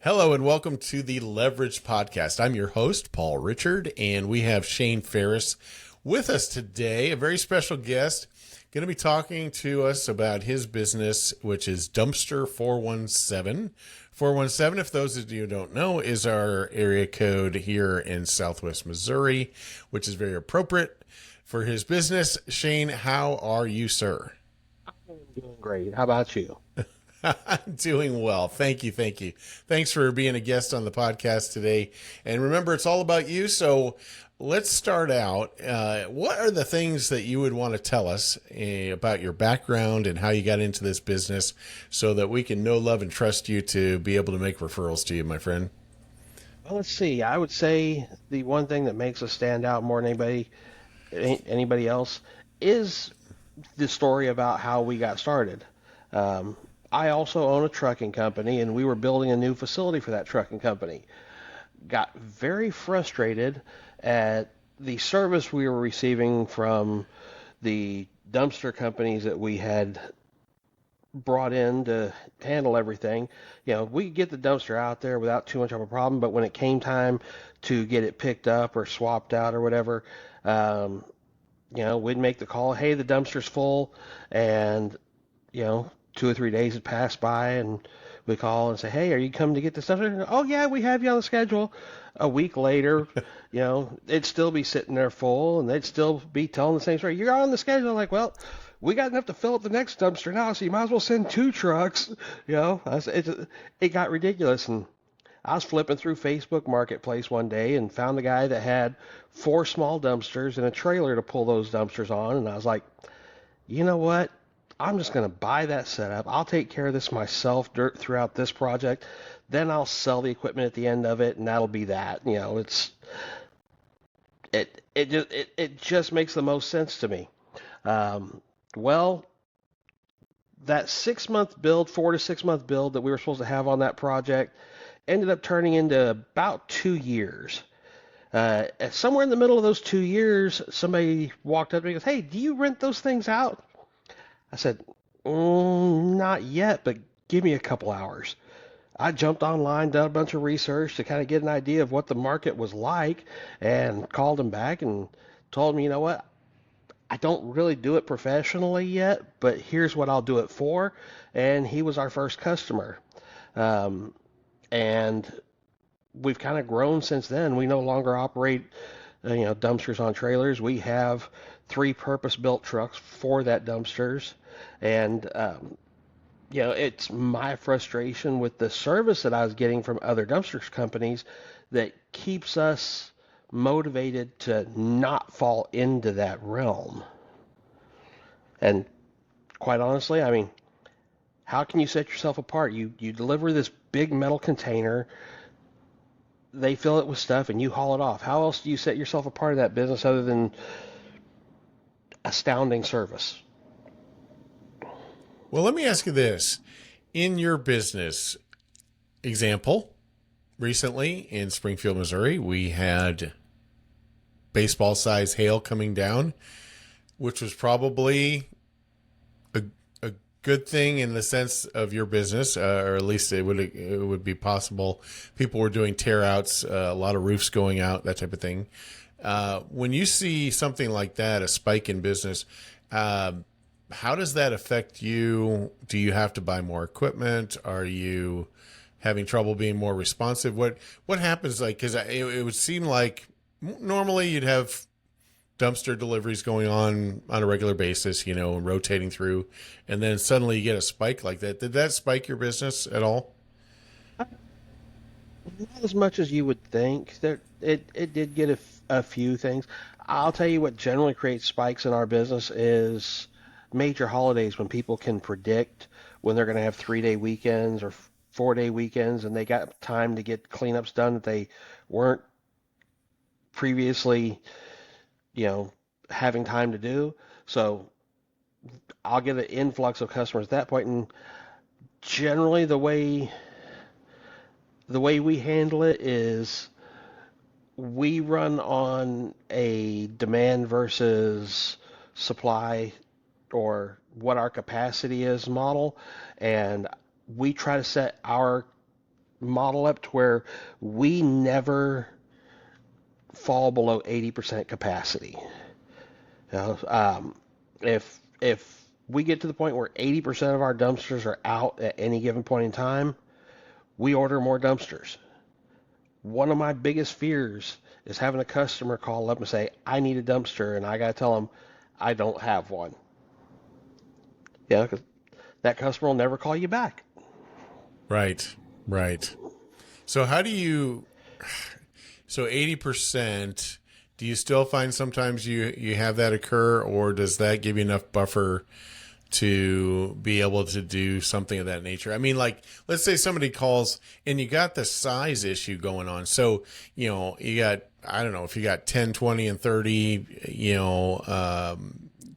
Hello and welcome to the Leverage Podcast. I'm your host, Paul Richard, and we have Shain Ferriss with us today, a very special guest, going to be talking to us about his business, which is Dumpster 417. 417, if those of you who don't know, is our area code here in Southwest Missouri, which is very appropriate for his business. Shain, how are you, sir? I'm doing great. How about you? I'm doing well. Thank you. Thank you. Thanks for being a guest on the podcast today. And remember, it's all about you. So let's start out. What are the things that you would want to tell us about your background and how you got into this business so that we can know, love, and trust you to be able to make referrals to you, my friend? Well, let's see. I would say the one thing that makes us stand out more than anybody else is the story about how we got started. Um, I also own a trucking company, and we were building a new facility for that trucking company. Got very frustrated at the service we were receiving from the dumpster companies that we had brought in to handle everything. We could get the dumpster out there without too much of a problem, but when it came time to get it picked up or swapped out or whatever, um, we'd make the call, hey, the dumpster's full, and, 2 or 3 days had passed by, and we call and say, hey, are you coming to get the stuff? Oh, yeah, we have you on the schedule. A week later, it'd still be sitting there full, and they'd still be telling the same story. You're on the schedule. I'm like, well, we got enough to fill up the next dumpster now, so you might as well send two trucks. It got ridiculous. And I was flipping through Facebook Marketplace one day and found a guy that had four small dumpsters and a trailer to pull those dumpsters on. And I was like, you know what? I'm just going to buy that setup. I'll take care of this myself throughout this project. Then I'll sell the equipment at the end of it, and that'll be that. It just makes the most sense to me. Um, well, that 6 month build, 4 to 6 month build that we were supposed to have on that project ended up turning into about 2 years. Somewhere in the middle of those 2 years, somebody walked up to me and goes, hey, do you rent those things out? I said, not yet, but give me a couple hours. I jumped online, done a bunch of research to kind of get an idea of what the market was like, and called him back and told me, you know what, I don't really do it professionally yet, but here's what I'll do it for. And he was our first customer. Um, and we've kind of grown since then. We no longer operate, dumpsters on trailers. We have three purpose-built trucks for that dumpsters. And, it's my frustration with the service that I was getting from other dumpsters companies that keeps us motivated to not fall into that realm. And quite honestly, I mean, how can you set yourself apart? You deliver this big metal container, they fill it with stuff, and you haul it off. How else do you set yourself apart in that business other than astounding service? Well, let me ask you this. In your business example, recently in Springfield, Missouri, we had baseball size hail coming down, which was probably a, a good thing in the sense of your business, or at least it would be possible. People were doing tear outs, a lot of roofs going out, that type of thing. When you see something like that, a spike in business, uh, how does that affect you? Do you have to buy more equipment? Are you having trouble being more responsive? What happens? Like, because it would seem like normally you'd have dumpster deliveries going on a regular basis, rotating through, and then suddenly you get a spike like that. Did that spike your business at all? Not as much as you would think. It did get a few things. I'll tell you what generally creates spikes in our business is major holidays when people can predict when they're going to have 3 day weekends or 4 day weekends, and they got time to get cleanups done that they weren't previously, you know, having time to do. So I'll get an influx of customers at that point, and generally the way we handle it is we run on a demand versus supply or what our capacity is model, and we try to set our model up to where we never fall below 80% capacity. You know, if we get to the point where 80% of our dumpsters are out at any given point in time, we order more dumpsters. One of my biggest fears is having a customer call up and say, I need a dumpster, and I got to tell them I don't have one. Yeah, because that customer will never call you back. Right. Right. So how do you, so 80%, do you still find sometimes you have that occur, or does that give you enough buffer to be able to do something of that nature? I mean, like, let's say somebody calls and you got the size issue going on. So, you got, I don't know, if you got 10, 20, and 30,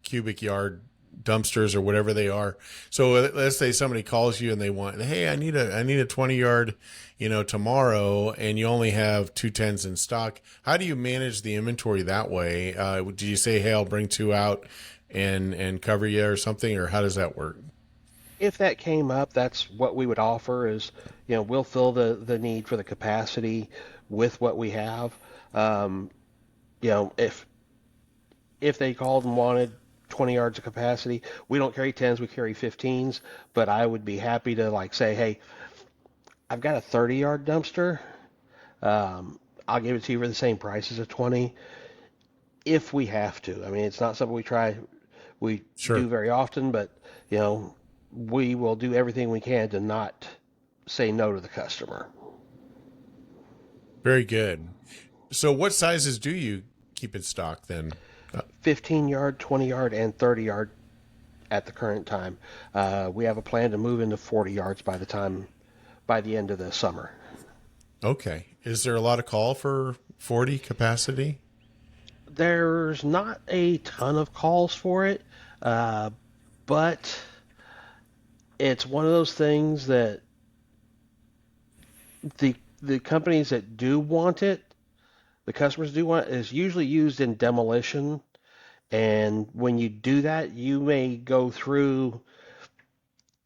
cubic yard dumpsters or whatever they are. So let's say somebody calls you and they want, hey, I need a 20 yard, tomorrow, and you only have 210s in stock. How do you manage the inventory that way? Do you say, hey, I'll bring two out and cover you or something, or how does that work? If that came up, that's what we would offer is, we'll fill the need for the capacity with what we have. Um, if they called and wanted 20 yards of capacity, we don't carry 10s, we carry 15s, but I would be happy to like say, hey, I've got a 30-yard dumpster. I'll give it to you for the same price as a 20 if we have to. I mean, it's not something we Sure. do very often, but we will do everything we can to not say no to the customer. Very good. So what sizes do you keep in stock then? 15 yard, 20 yard, and 30 yard at the current time. We have a plan to move into 40 yards by the end of the summer. Okay. Is there a lot of call for 40 capacity? There's not a ton of calls for it, uh, but it's one of those things that the companies that do want it, the customers do want it, is usually used in demolition. And when you do that, you may go through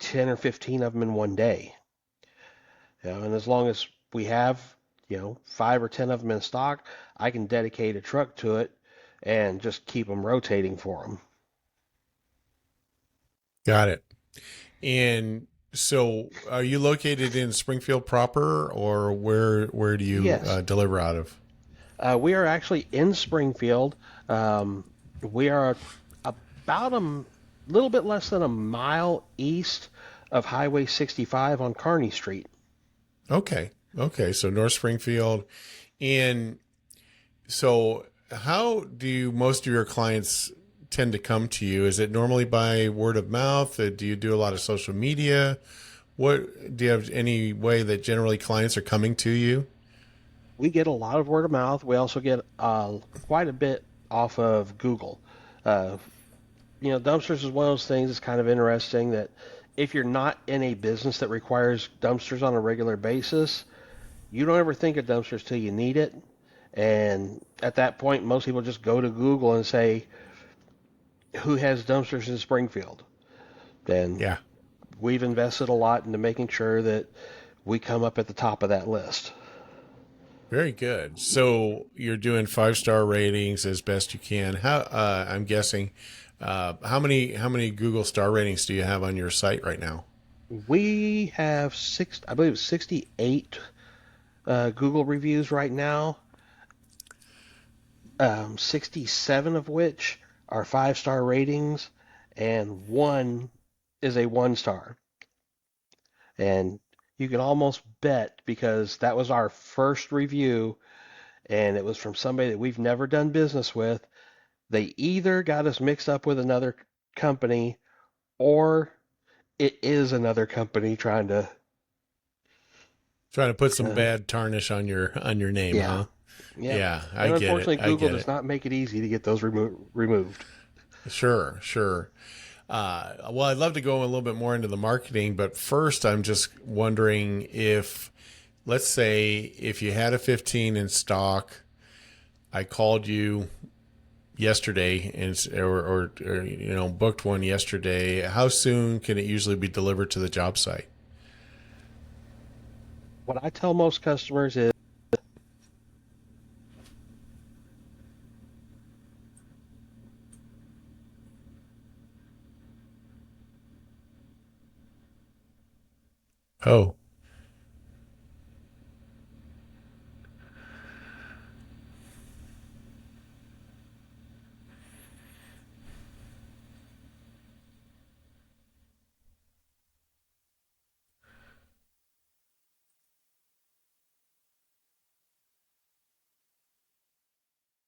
10 or 15 of them in one day. And as long as we have, 5 or 10 of them in stock, I can dedicate a truck to it and just keep them rotating for them. Got it. And so are you located in Springfield proper, or where do you Yes, deliver out of? we are actually in Springfield. Um, we are about a little bit less than a mile east of Highway 65 on Kearney Street. Okay. Okay. So North Springfield. And so how do most of your clients tend to come to you? Is it normally by word of mouth? Do you do a lot of social media? What do you have any way that generally clients are coming to you? We get a lot of word of mouth. We also get quite a bit off of Google. Uh, dumpsters is one of those things that's kind of interesting that if you're not in a business that requires dumpsters on a regular basis, you don't ever think of dumpsters till you need it. And at that point, most people just go to Google and say, who has dumpsters in Springfield? Then Yeah. we've invested a lot into making sure that we come up at the top of that list. Very good. So you're doing 5-star ratings as best you can. How I'm guessing how many Google star ratings do you have on your site right now? We have I believe 68 Google reviews right now, 67 of which are 5-star ratings, and one is a 1 star. And you can almost bet because that was our first review, and it was from somebody that we've never done business with. They either got us mixed up with another company, or it is another company trying to, Trying to put some uh, bad tarnish on your name, yeah, huh? yeah. Yeah, I And get it. unfortunately, I Google get does it. not make it easy to get those removed. Sure, sure. Well, I'd love to go a little bit more into the marketing, but first, I'm just wondering if, let's say, if you had a 15 in stock, I called you yesterday or booked one yesterday. How soon can it usually be delivered to the job site? what I tell most customers is, Oh,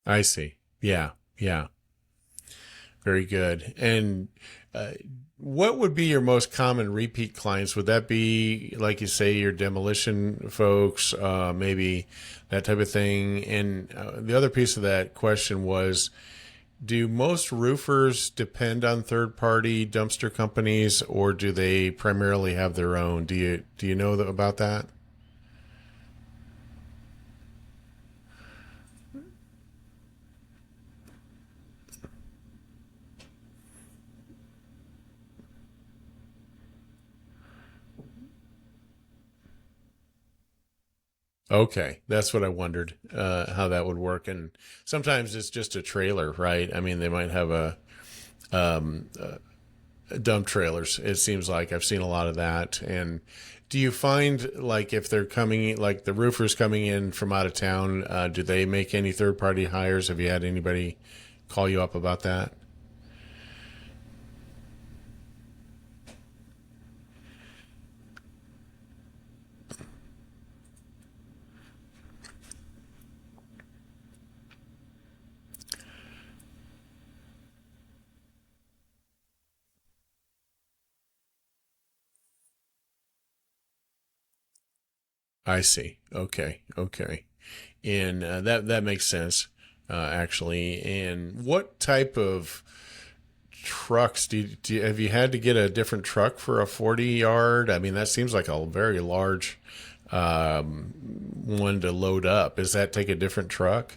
I see. Yeah, yeah. Very good. And uh, what would be your most common repeat clients? Would that be, like you say, your demolition folks, maybe that type of thing? And the other piece of that question was, do most roofers depend on third party dumpster companies, or do they primarily have their own? Do you know about that? Okay, that's what I wondered, how that would work. And sometimes it's just a trailer, right? I mean, they might have a dump trailers. It seems like I've seen a lot of that. And do you find, like, if they're coming, like the roofers coming in from out of town, do they make any third party hires? Have you had anybody call you up about that? I see. Okay. Okay. And that makes sense, actually. And what type of trucks have you had to get a different truck for a 40 yard? I mean, that seems like a very large one to load up. Does that take a different truck?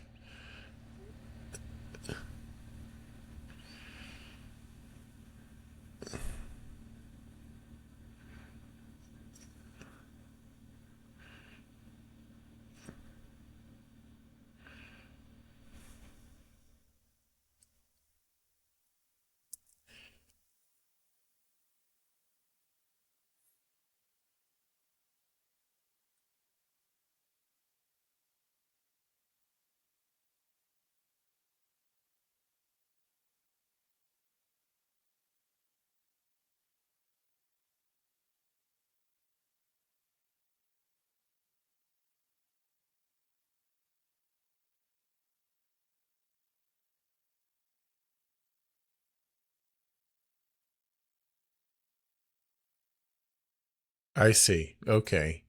I see. Okay.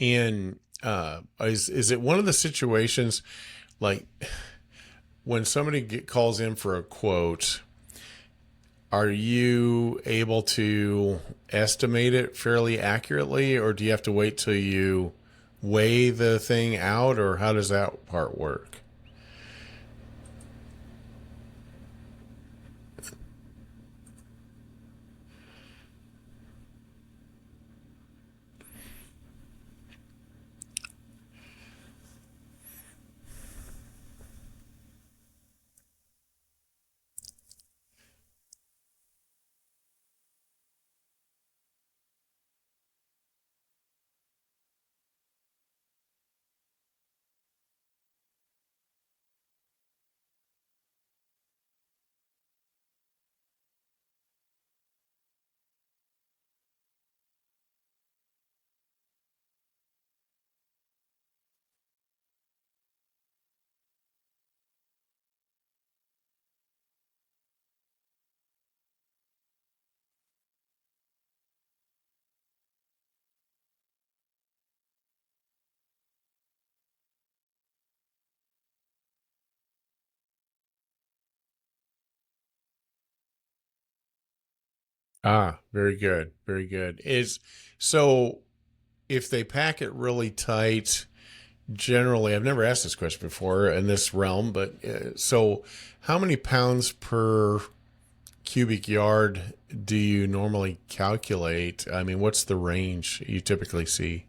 And is it one of the situations, like, when somebody calls in for a quote, are you able to estimate it fairly accurately, or do you have to wait till you weigh the thing out, or how does that part work? Ah, very good. Very good. Is so if they pack it really tight, generally, I've never asked this question before in this realm, but so how many pounds per cubic yard do you normally calculate? I mean, what's the range you typically see?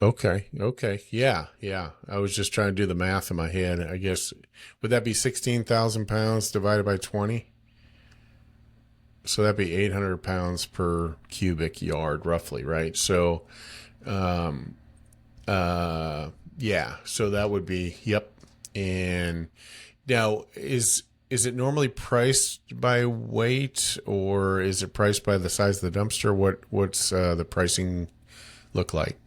Okay. Okay. Yeah. Yeah. I was just trying to do the math in my head. I guess would that be 16,000 pounds divided by 20? So that'd be 800 pounds per cubic yard, roughly, right? So, um, uh, yeah. So that would be yep. And now is it normally priced by weight or is it priced by the size of the dumpster? What's the pricing look like?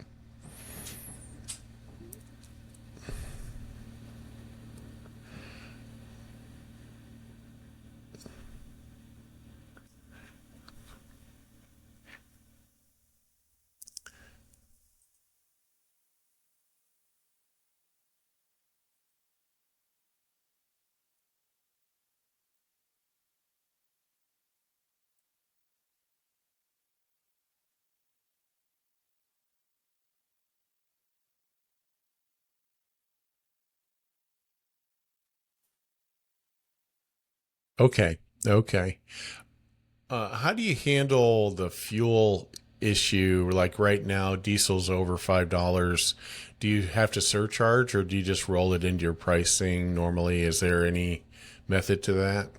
Okay. Okay. How do you handle the fuel issue? Like right now, diesel's over $5. Do you have to surcharge or do you just roll it into your pricing normally? Is there any method to that?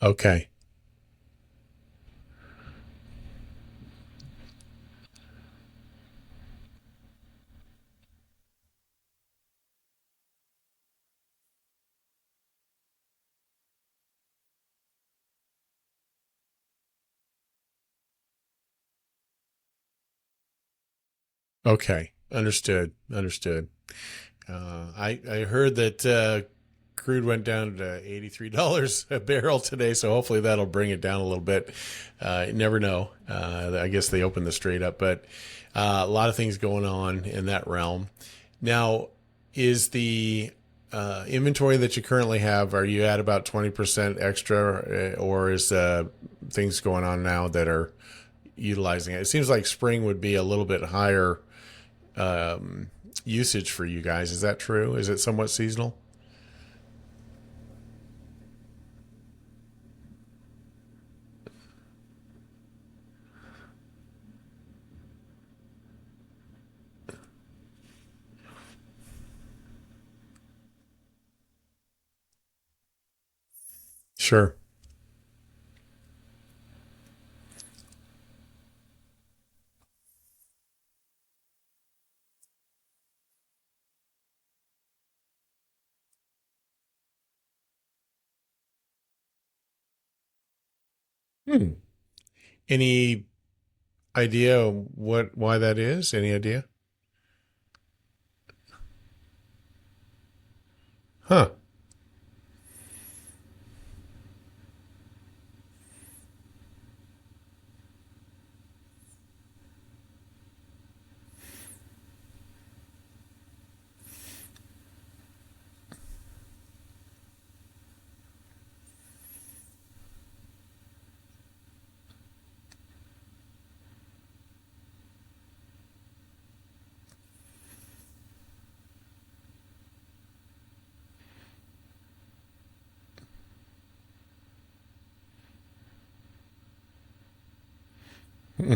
Okay. Okay. Understood. Understood. I heard that crude went down to $83 a barrel today, so hopefully that'll bring it down a little bit. You never know. I guess they opened the strait up, but a lot of things going on in that realm. Now, is the inventory that you currently have, are you at about 20% extra, or is things going on now that are utilizing it? It seems like spring would be a little bit higher um, usage for you guys. Is that true? Is it somewhat seasonal? Sure. Hmm. Any idea what why that is? Any idea? Huh. Hmm.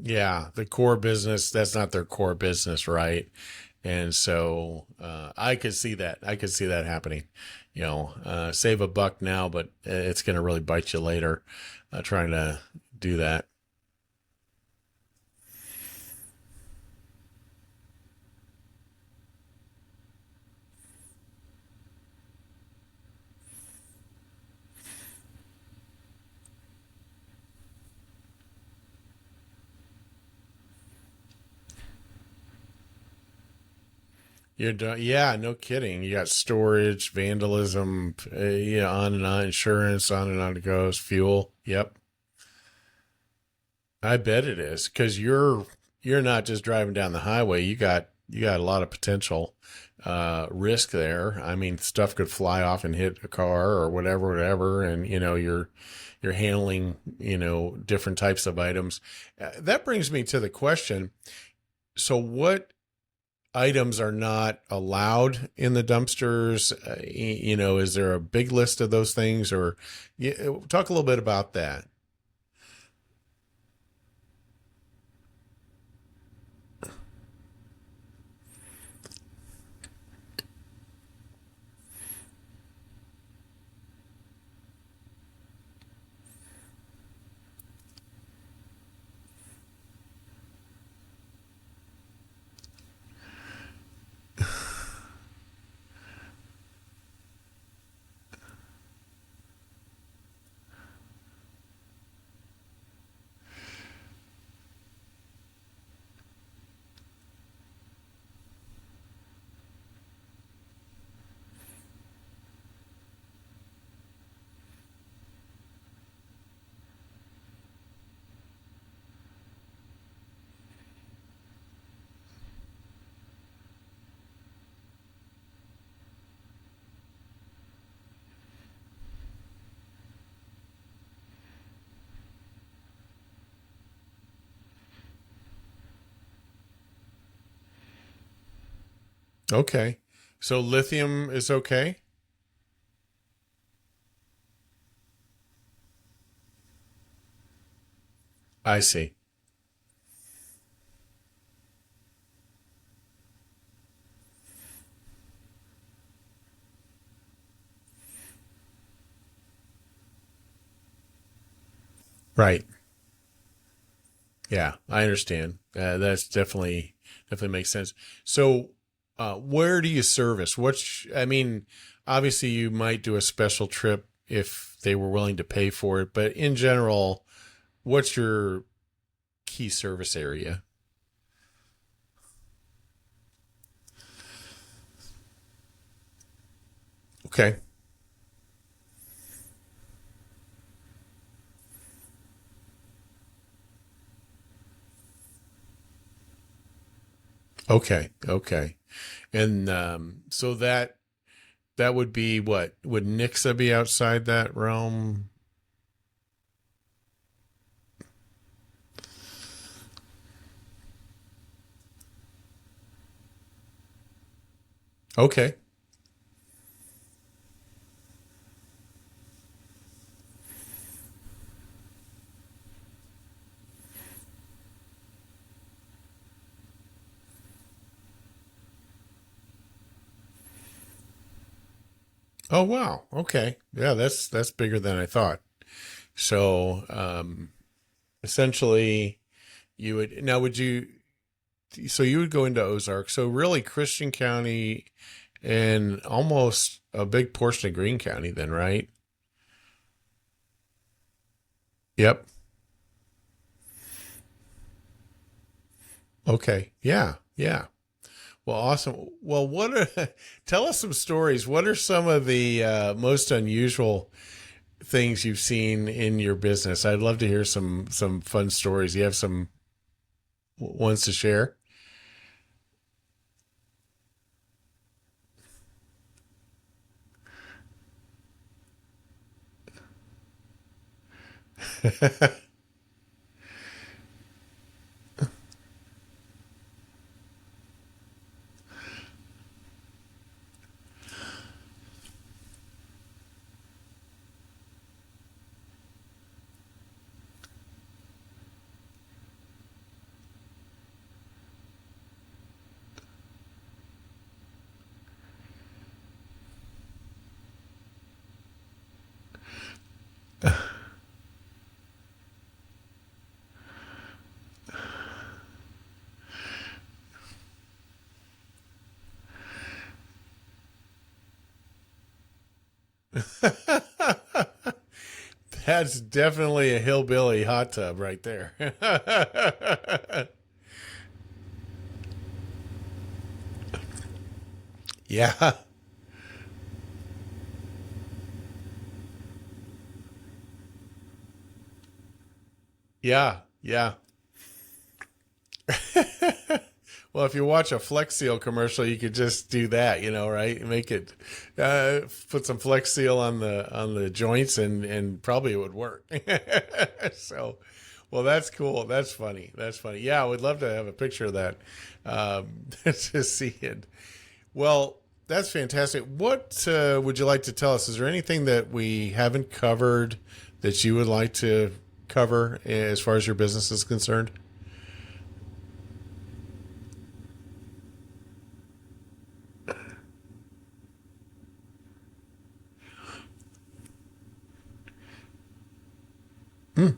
Yeah, the core business, that's not their core business, right? And so I could see that. I could see that happening. Save a buck now, but it's going to really bite you later trying to do that. You're done. Yeah, no kidding. You got storage, vandalism, yeah, on and on, insurance, on and on it goes, fuel. Yep. I bet it is because you're not just driving down the highway. You got a lot of potential risk there. I mean, stuff could fly off and hit a car or whatever, and you're handling different types of items. That brings me to the question. So, what items are not allowed in the dumpsters? Is there a big list of those things, or talk a little bit about that? Okay. So lithium is okay? I see. Right. Yeah, I understand. That's definitely makes sense. So, where do you service? I mean, obviously you might do a special trip if they were willing to pay for it, but in general, what's your key service area? Okay. Okay. Okay. And so that would be what? Would Nixa be outside that realm? Okay. Oh wow. Okay. Yeah, that's bigger than I thought. So, essentially, you would now would you so you would go into Ozark. So really Christian County and almost a big portion of Greene County then, right? Yep. Okay. Yeah. Yeah. Well, awesome. Well, tell us some stories. What are some of the most unusual things you've seen in your business? I'd love to hear some fun stories. You have some ones to share? That's definitely a hillbilly hot tub right there. Yeah. Yeah. Yeah. Well, if you watch a Flex Seal commercial, you could just do that, right? Make it, put some Flex Seal on the joints, and probably it would work. So, well, that's cool. That's funny. That's funny. Yeah, I would love to have a picture of that, to see it. Well, that's fantastic. What would you like to tell us? Is there anything that we haven't covered that you would like to cover as far as your business is concerned? Hmm.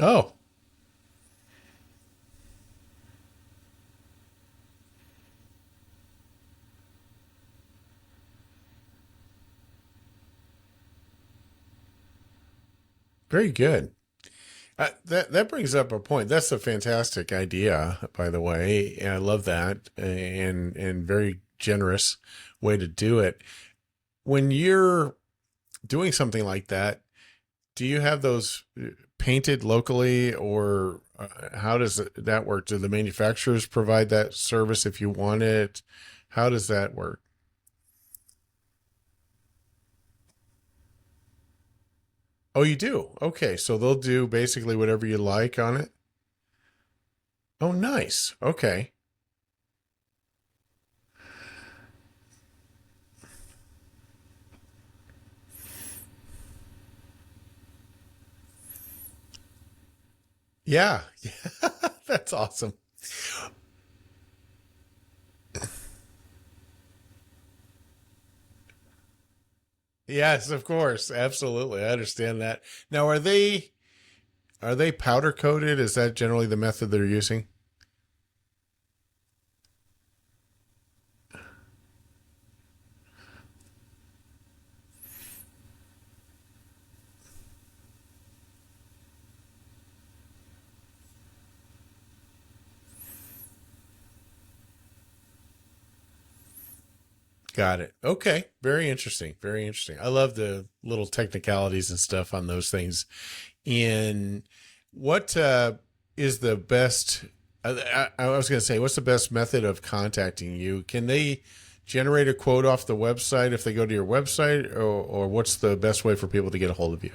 Oh, very good. That brings up a point. That's a fantastic idea, by the way. And I love that, and very generous way to do it. When you're doing something like that, do you have those painted locally, or how does that work? Do the manufacturers provide that service if you want it? How does that work? Oh, you do? Okay, so they'll do basically whatever you like on it. Oh, nice. Okay. Yeah. That's awesome. Yes, of course. Absolutely. I understand that. Now, are they powder coated? Is that generally the method they're using? Got it. Okay. Very interesting. Very interesting. I love the little technicalities and stuff on those things. In what is the best? I was going to say, what's the best method of contacting you? Can they generate a quote off the website if they go to your website, or what's the best way for people to get a hold of you?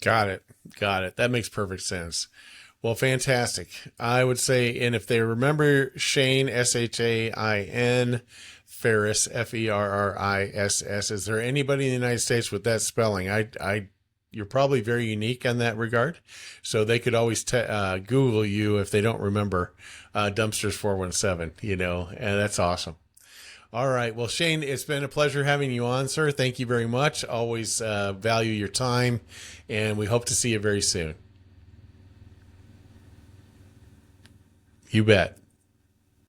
Got it. Got it. That makes perfect sense. Well, fantastic. I would say, and if they remember Shain, Shain, Ferriss, Ferriss, is there anybody in the United States with that spelling? You're probably very unique in that regard. So they could always Google you if they don't remember Dumpsters 417, and that's awesome. All right. Well, Shain, it's been a pleasure having you on, sir. Thank you very much. Always value your time, and we hope to see you very soon. You bet.